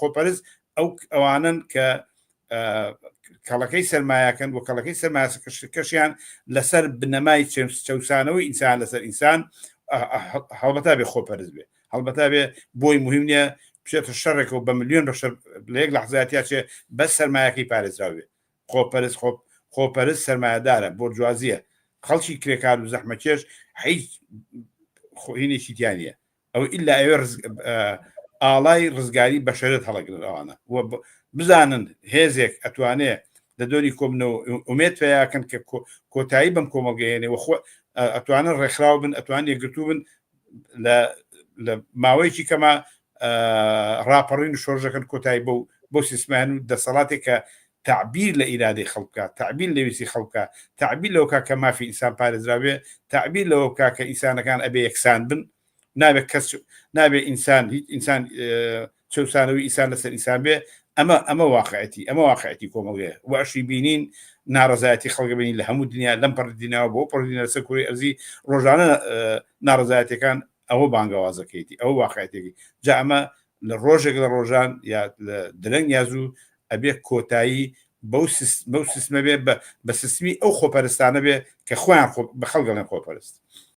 خۆپەرز ئەوانن کە کەڵەکەی سەرمایەکەن و کەڵەکەی سەرمایەکەشیان لەسەر بنەمای چەوسانەوەی ئینسان لەسەر ئینسان هەڵبەتا بێ خۆپەرز بێ هەڵبەتا بێ بۆی مهم نییە بچێتە شەڕێکەوە بە ملیۆن بە لە یەک لەحزاتیا چێ بەس سەرمایەکەی پارێزراوێ خۆپەرز سەرمایەدارە بۆ جوازیە خەڵکی کرێکار و زەحمەکێش هیچ هینێکی تیانە ئەو ئللا ئەوێ ئاڵای ڕزگاری بەشەرت هەڵەگرن ئەوانە بزانن هێزێک ئەتوانێت لە دۆری کۆبنەوە ئومێت پێیاکەن کە کۆتایی بەم کۆمەڵگەیێنێ ئەتوانن ڕێکخراو بن ئەتوان یەکگرتوو بن لە ماوەیەکی کەمە ڕاپەڕین و شۆژەکەن کۆتایی بۆ سیسمان و دەسەڵاتێک کە تعبیر لە ئیرادەی خەڵکە تعبیر لە ویسی خەڵکە تعبیر لەوە کە مافی ئینسان پارێزراوێ تعبیر لەوە بکە کە ئینسانەکان ئەبێ یەکسان بن نابێت کەس نابێ ئینسان هیچ ئینسان چەسانەوەی ئینسان لەسەر ئینسان بێ ئەمە واقعەتی کۆمەڵگەیە و ئەشی بینین ناڕزایەتی خەڵکە بینین لە هەموو دنیا لەم پەردیناوە بۆ پڕدینە لەسەر کوڕی ئەرزی ڕۆژانە ناڕزایەتەکان ئەوە بانگەوازەکەیتی ئەو واقعەتێکی جا ئەمە لە ڕۆژێک لە ڕۆژان یا لە درەنگ یازوو ئەبێ کۆتایی بەو سیستمە بێ بە سیستمی ئەو خۆپەرستانە بێ کە خۆیان بە خەڵگەڵێن خۆپەرست